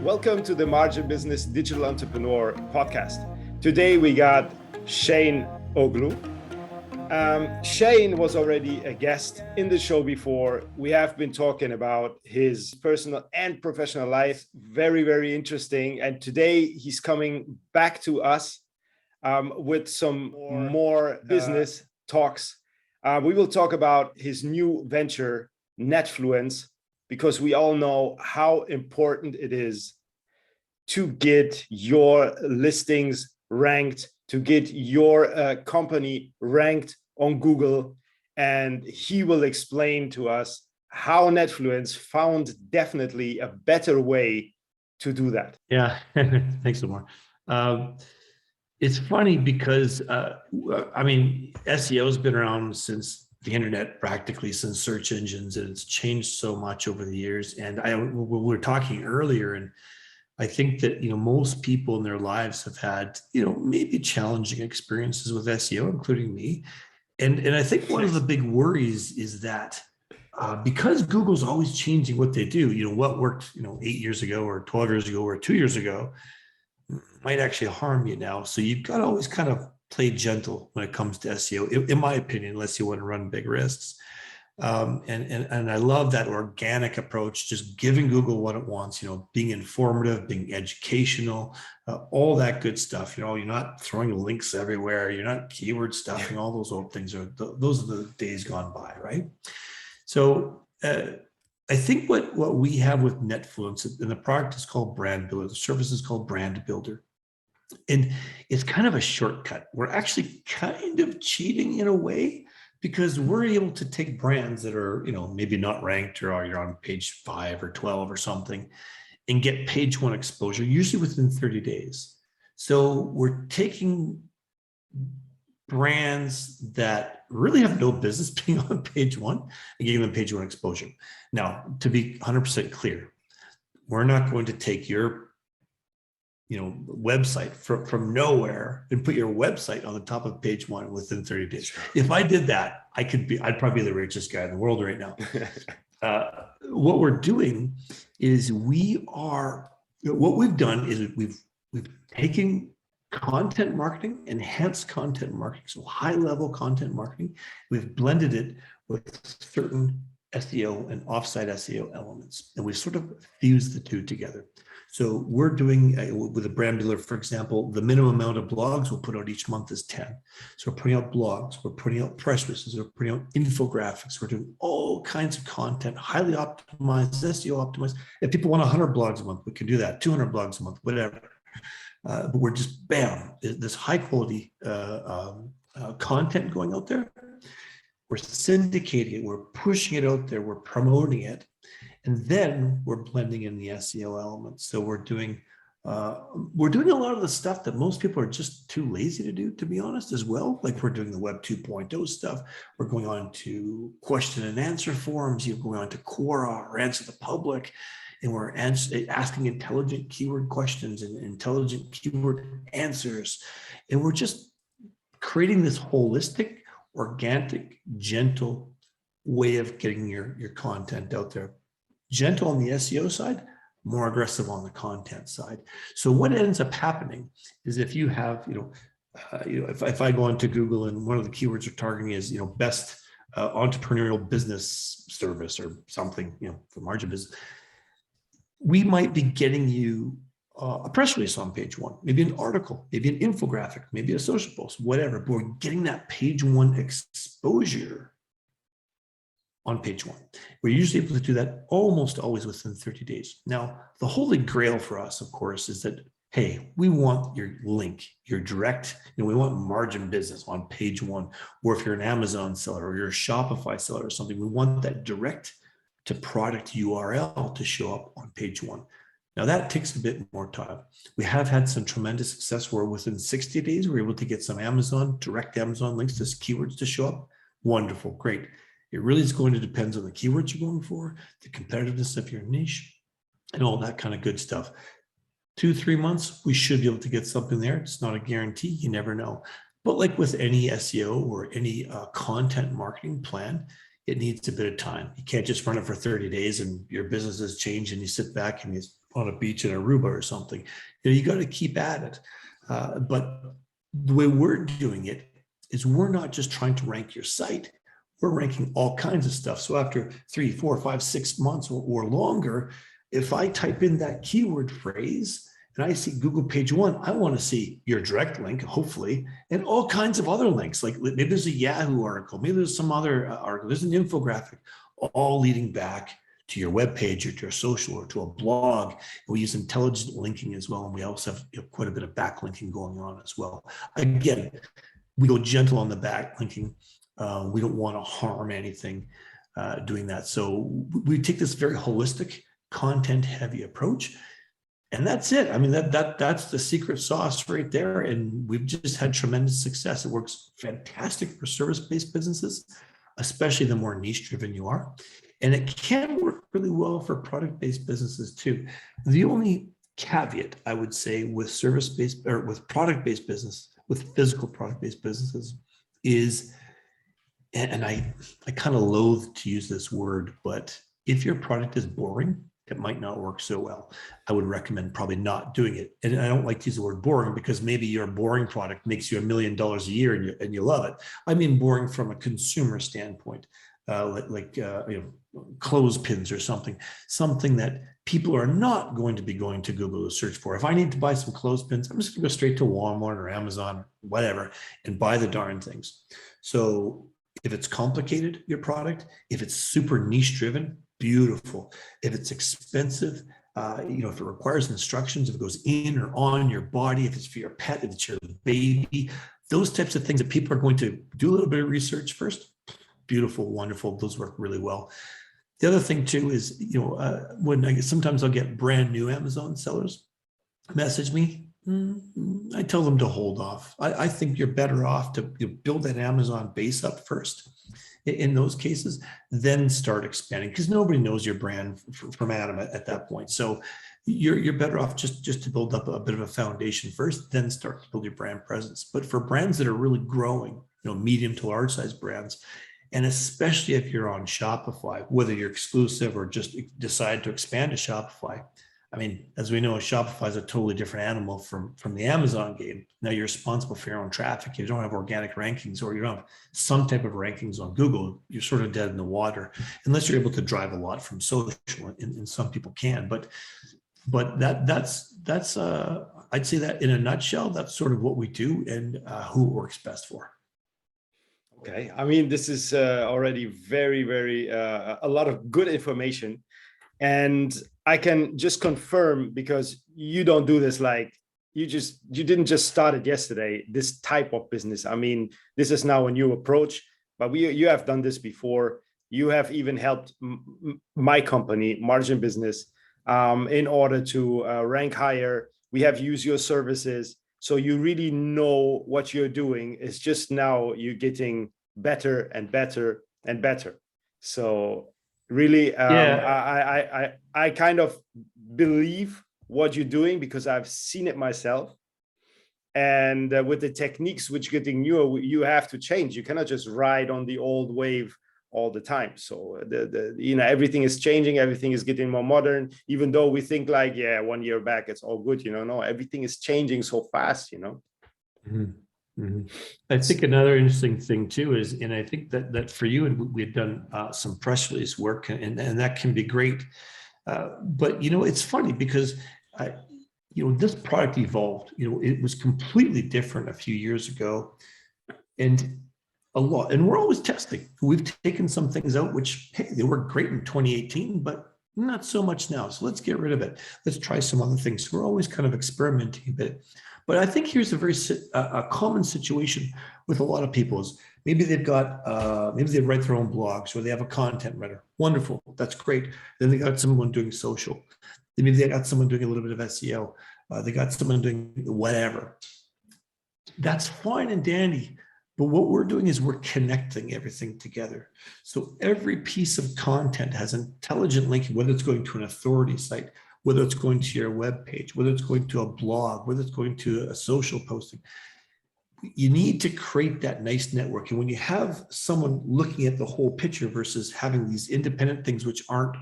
Welcome to the Margin Business Digital Entrepreneur podcast. Today we got Shane Oglu. Shane was already a guest in the show before. We have been talking about his personal and professional life. Very, very interesting. And today he's coming back to us with some more business talks. We will talk about his new venture, Netfluence, because we all know how important it is to get your listings ranked, to get your company ranked on Google. And he will explain to us how Netfluence found definitely a better way to do that. Yeah, thanks, Omar. It's funny because, SEO has been around since the internet, practically since search engines, and it's changed so much over the years. And we were talking earlier, and I think that, most people in their lives have had, maybe challenging experiences with SEO, including me. And I think one of the big worries is that because Google's always changing what they do, what worked, 8 years ago or 12 years ago or 2 years ago might actually harm you now. So you've got to always kind of play gentle when it comes to SEO, in my opinion, unless you want to run big risks. And I love that organic approach, just giving Google what it wants, being informative, being educational, all that good stuff. You're not throwing links everywhere. You're not keyword stuffing. All those old things those are the days gone by, right? So I think what we have with Netfluence, and the product is called Brand Builder, the service is called Brand Builder. And it's kind of a shortcut. We're actually kind of cheating in a way, because we're able to take brands that are, maybe not ranked, or you're on page 5 or 12 or something, and get page 1 exposure, usually within 30 days. So we're taking brands that really have no business being on page 1 and giving them page 1 exposure. Now, to be 100% clear, we're not going to take your website from nowhere and put your website on the top of page 1 within 30 days. If I did that, I'd probably be the richest guy in the world right now. What we're doing is what we've done is we've taken content marketing, enhanced content marketing, so high level content marketing. We've blended it with certain SEO and offsite SEO elements, and we sort of fused the two together. So we're doing with a brand builder, for example, the minimum amount of blogs we'll put out each month is 10. So we're putting out blogs, we're putting out press releases, we're putting out infographics, we're doing all kinds of content, highly optimized, SEO optimized. If people want 100 blogs a month, we can do that, 200 blogs a month, whatever. But we're just, bam, this high quality content going out there. We're syndicating it, we're pushing it out there, we're promoting it. And then we're blending in the SEO elements. So we're doing a lot of the stuff that most people are just too lazy to do, to be honest, as well. Like we're doing the Web 2.0 stuff. We're going on to question and answer forums. You're going on to Quora or Answer the Public. And we're asking intelligent keyword questions and intelligent keyword answers. And we're just creating this holistic, organic, gentle way of getting your content out there. Gentle on the SEO side, more aggressive on the content side. So what ends up happening is if you have, if I go onto Google and one of the keywords we're targeting is, best entrepreneurial business service or something, for Margin Business, we might be getting you a press release on page 1, maybe an article, maybe an infographic, maybe a social post, whatever. But we're getting that page 1 exposure on page 1. We're usually able to do that almost always within 30 days. Now, the holy grail for us, of course, is that, hey, we want your link, your direct, we want Margin Business on page 1. Or if you're an Amazon seller or you're a Shopify seller or something, we want that direct to product URL to show up on page 1. Now that takes a bit more time. We have had some tremendous success where within 60 days, we're able to get some direct Amazon links to keywords to show up. Wonderful, great. It really is going to depend on the keywords you're going for, the competitiveness of your niche, and all that kind of good stuff. 2-3 months, we should be able to get something there. It's not a guarantee, you never know. But like with any SEO or any content marketing plan, it needs a bit of time. You can't just run it for 30 days and your business has changed and you sit back and you on a beach in Aruba or something. You got to keep at it. But the way we're doing it is we're not just trying to rank your site. We're ranking all kinds of stuff. So after 3, 4, 5, 6 months or longer, if I type in that keyword phrase and I see Google page 1, I want to see your direct link, hopefully, and all kinds of other links. Like maybe there's a Yahoo article, maybe there's some other article, there's an infographic, all leading back to your web page or to your social or to a blog. We use intelligent linking as well. And we also have quite a bit of backlinking going on as well. Again, we go gentle on the backlinking. We don't want to harm anything doing that. So we take this very holistic, content-heavy approach, and that's it. I mean, that's the secret sauce right there. And we've just had tremendous success. It works fantastic for service-based businesses, especially the more niche-driven you are. And it can work really well for product-based businesses too. The only caveat I would say with service-based or with product-based business, with physical product-based businesses is, and I kind of loathe to use this word, but if your product is boring, it might not work so well. I would recommend probably not doing it. And I don't like to use the word boring because maybe your boring product makes you $1 million a year and you love it. I mean boring from a consumer standpoint, like clothespins or something that people are not going to be going to Google to search for. If I need to buy some clothespins, I'm just going to go straight to Walmart or Amazon, whatever, and buy the darn things. So if it's complicated, your product, if it's super niche driven, beautiful. If it's expensive, if it requires instructions, if it goes in or on your body, if it's for your pet, if it's your baby, those types of things that people are going to do a little bit of research first, beautiful, wonderful. Those work really well. The other thing too is, when sometimes I'll get brand new Amazon sellers message me. I tell them to hold off. I think you're better off to build that Amazon base up first in those cases, then start expanding, because nobody knows your brand from Adam at that point. So you're better off just to build up a bit of a foundation first, then start to build your brand presence. But for brands that are really growing, medium to large size brands, and especially if you're on Shopify, whether you're exclusive or just decide to expand to Shopify, I mean, as we know, Shopify is a totally different animal from the Amazon game. Now you're responsible for your own traffic. You don't have organic rankings, or you don't have some type of rankings on Google. You're sort of dead in the water, unless you're able to drive a lot from social, and some people can. But that's I'd say that in a nutshell, that's sort of what we do and who it works best for. Okay, I mean, this is already very, very a lot of good information. And I can just confirm, because you don't do this like you didn't just start it yesterday, this type of business. I mean, this is now a new approach, but you have done this before. You have even helped my company, MarginBusiness, in order to rank higher. We have used your services. So you really know what you're doing. It's just now you're getting better and better and better. So really, I kind of believe what you're doing because I've seen it myself. And with the techniques which getting newer, you have to change. You cannot just ride on the old wave all the time. So everything is changing, everything is getting more modern, even though we think like, 1 year back it's all good, no, everything is changing so fast. Mm-hmm. Mm-hmm. I think another interesting thing too is, and I think that for you, and we had done some press release work, and that can be great. But it's funny because this product evolved. It was completely different a few years ago, and a lot, and we're always testing. We've taken some things out which, hey, they worked great in 2018, but not so much now. So let's get rid of it. Let's try some other things. So we're always kind of experimenting a bit. But I think here's a common situation with a lot of people is maybe they've got, maybe they write their own blogs, or they have a content writer. Wonderful, that's great. Then they got someone doing social. Maybe they got someone doing a little bit of SEO. They got someone doing whatever. That's fine and dandy. But what we're doing is we're connecting everything together. So every piece of content has intelligent linking, whether it's going to an authority site, whether it's going to your web page, whether it's going to a blog, whether it's going to a social posting. you need to create that nice network. And when you have someone looking at the whole picture versus having these independent things which aren't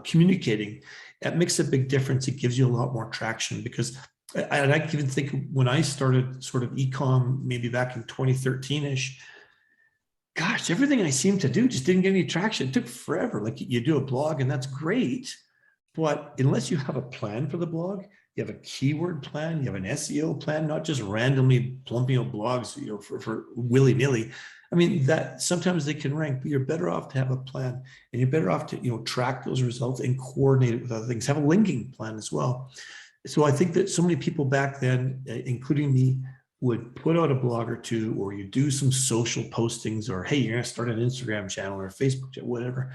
communicating, that makes a big difference. It gives you a lot more traction, because I can even think when I started sort of e-com, maybe back in 2013-ish, gosh, everything I seemed to do just didn't get any traction. It took forever. Like, you do a blog and that's great, but unless you have a plan for the blog, you have a keyword plan, you have an SEO plan, not just randomly plumping out blogs, for willy-nilly. I mean, that sometimes they can rank, but you're better off to have a plan, and you're better off to, track those results and coordinate it with other things. Have a linking plan as well. So I think that so many people back then, including me, would put out a blog or two, or you do some social postings, or, hey, you're going to start an Instagram channel or a Facebook channel, whatever.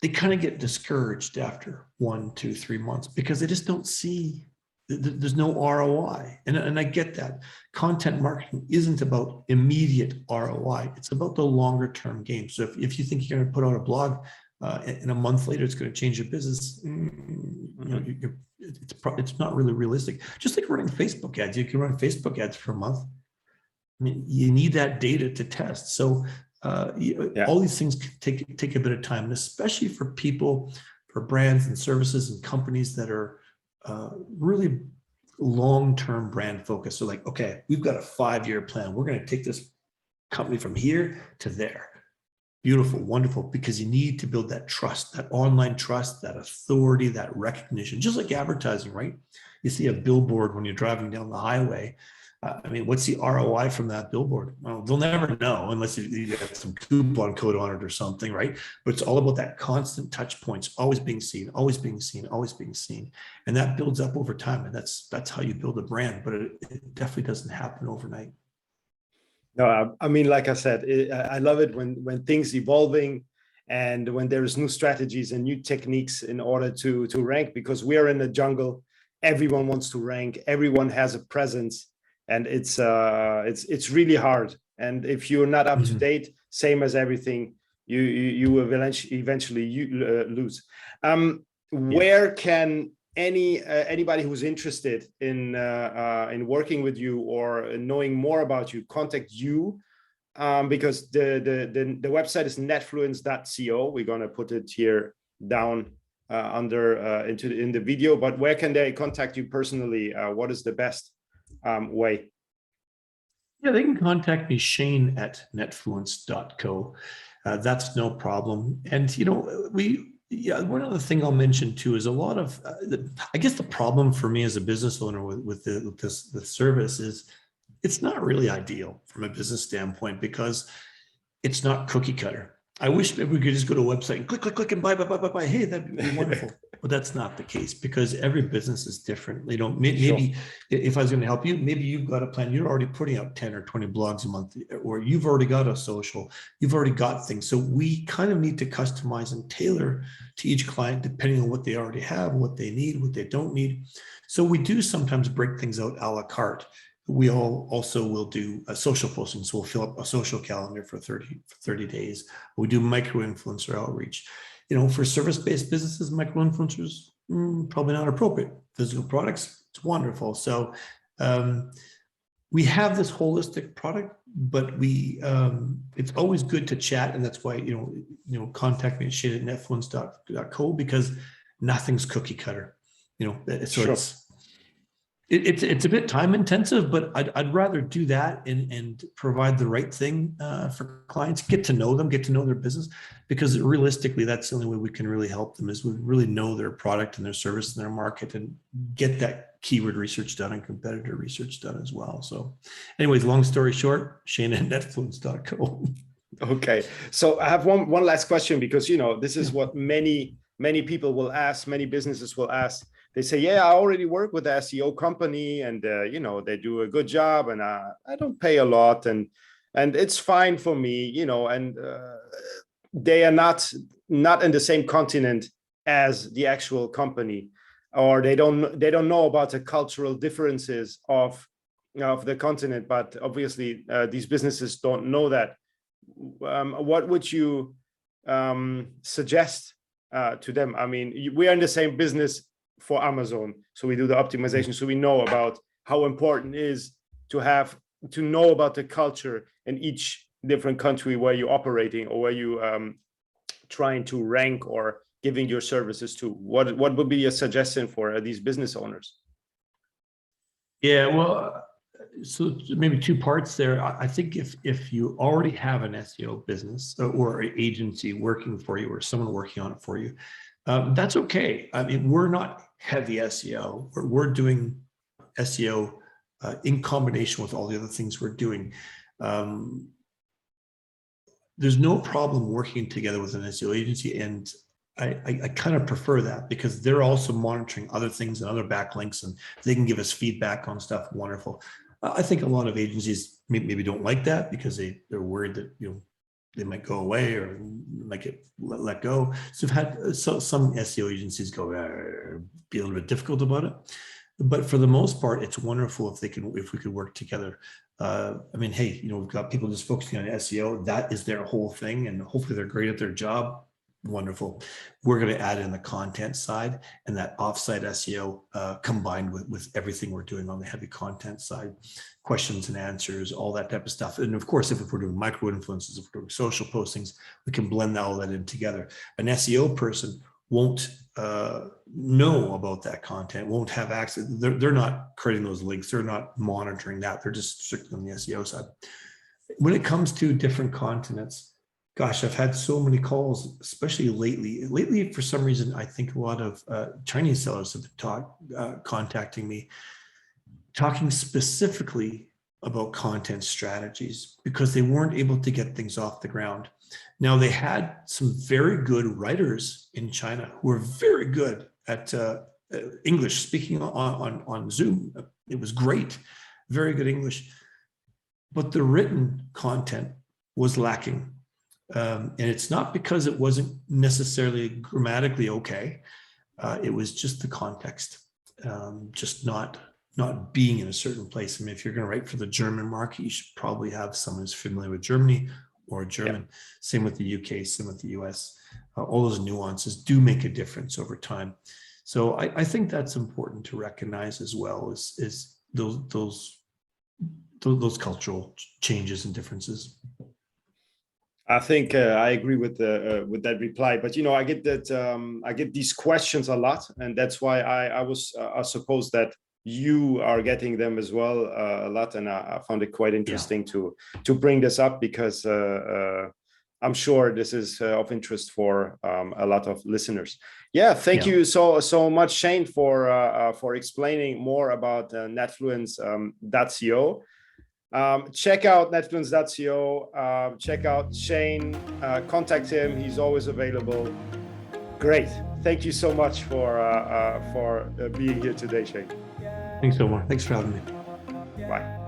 They kind of get discouraged after 1, 2, 3 months, because they just don't see, there's no ROI. And I get that. Content marketing isn't about immediate ROI. It's about the longer term game. So if you think you're going to put out a blog and a month later it's going to change your business, it's not really realistic. Just like running Facebook ads. You can run Facebook ads for a month. I mean, you need that data to test. So all these things take a bit of time, and especially for people, for brands and services and companies that are really long-term brand focused. So like, okay, we've got a 5-year plan. We're going to take this company from here to there. Beautiful, wonderful, because you need to build that trust, that online trust, that authority, that recognition, just like advertising, right? You see a billboard when you're driving down the highway. I mean, what's the ROI from that billboard? Well, they'll never know unless you have some coupon code on it or something, right? But it's all about that constant touch points, always being seen, always being seen, always being seen. And that builds up over time. And that's how you build a brand, but it definitely doesn't happen overnight. No, I mean, like I said, I love it when things evolving, and when there's new strategies and new techniques in order to rank, because we are in the jungle. Everyone wants to rank. Everyone has a presence. And it's really hard. And if you're not up to date, same as everything, you will eventually lose. Where can anybody who's interested in working with you or knowing more about you contact you? Because the website is netfluence.co. We're gonna put it here down in the video. But where can they contact you personally? What is the best way? Yeah, they can contact me, Shane at netfluence.co. That's no problem. And, one other thing I'll mention too is a lot of, I guess the problem for me as a business owner with this service is it's not really ideal from a business standpoint, because it's not cookie cutter. I wish we could just go to a website and click and buy. Hey, that'd be wonderful. But that's not the case, because every business is different. Maybe if I was going to help you, maybe you've got a plan. You're already putting out 10 or 20 blogs a month, or you've already got a social, you've already got things. So we kind of need to customize and tailor to each client, depending on what they already have, what they need, what they don't need. So we do sometimes break things out a la carte. We also will do a social posting. So we'll fill up a social calendar for 30 days. We do micro-influencer outreach. For service-based businesses, micro-influencers, probably not appropriate. Physical products, it's wonderful. So we have this holistic product, but it's always good to chat. And that's why, contact me at shane@netfluence.co, because nothing's cookie cutter. It's a bit time intensive, but I'd rather do that and provide the right thing for clients, get to know them, get to know their business, because realistically, that's the only way we can really help them, is we really know their product and their service and their market, and get that keyword research done and competitor research done as well. So anyways, long story short, Shane@netfluence.co. Okay. So I have one last question, because, this is what many people will ask, many businesses will ask. They say, yeah, I already work with the SEO company, and they do a good job, and I don't pay a lot, and it's fine for me, and they are not in the same continent as the actual company, or they don't know about the cultural differences of the continent. But obviously, these businesses don't know that. What would you suggest to them? I mean, we are in the same business for Amazon, so we do the optimization, so we know about how important it is to have to know about the culture in each different country where you're operating or where you trying to rank or giving your services to? What would be a suggestion for these business owners? Yeah, well, so maybe two parts there. I think if you already have an SEO business or an agency working for you or someone working on it for you, that's okay. I mean, we're not heavy SEO. We're doing SEO in combination with all the other things we're doing. There's no problem working together with an SEO agency, and I kind of prefer that because they're also monitoring other things and other backlinks, and they can give us feedback on stuff. Wonderful. I think a lot of agencies maybe don't like that because they're worried that they might go away or might get let go. So I've had some SEO agencies go be a little bit difficult about it, but for the most part, it's wonderful if we could work together. I mean, hey, we've got people just focusing on SEO. That is their whole thing, and hopefully they're great at their job. Wonderful. We're going to add in the content side and that offsite SEO combined with everything we're doing on the heavy content side, questions and answers, all that type of stuff. And of course, if we're doing micro influences, if we're doing social postings, we can blend all that in together. An SEO person won't know about that content, won't have access. They're not creating those links. They're not monitoring that. They're just strictly on the SEO side. When it comes to different continents, gosh, I've had so many calls, especially lately. Lately, for some reason, I think a lot of Chinese sellers have been contacting me, talking specifically about content strategies because they weren't able to get things off the ground. Now, they had some very good writers in China who were very good at English, speaking on Zoom. It was great, very good English. But the written content was lacking. And it's not because it wasn't necessarily grammatically okay. It was just the context, just not being in a certain place. I mean, if you're going to write for the German market, you should probably have someone who's familiar with Germany or German. Yep. Same with the UK, same with the US. All those nuances do make a difference over time. So I think that's important to recognize as well, is those cultural changes and differences. I think I agree with that reply, but I get that I get these questions a lot, and that's why I suppose that you are getting them as well a lot, and I found it quite interesting to bring this up because I'm sure this is of interest for a lot of listeners. Yeah, thank you so much, Shane, for explaining more about Netfluence.co. Check out Netfluence.co, check out Shane, contact him. He's always available. Great. Thank you so much for being here today, Shane. Thanks so much. Thanks for having me. Bye.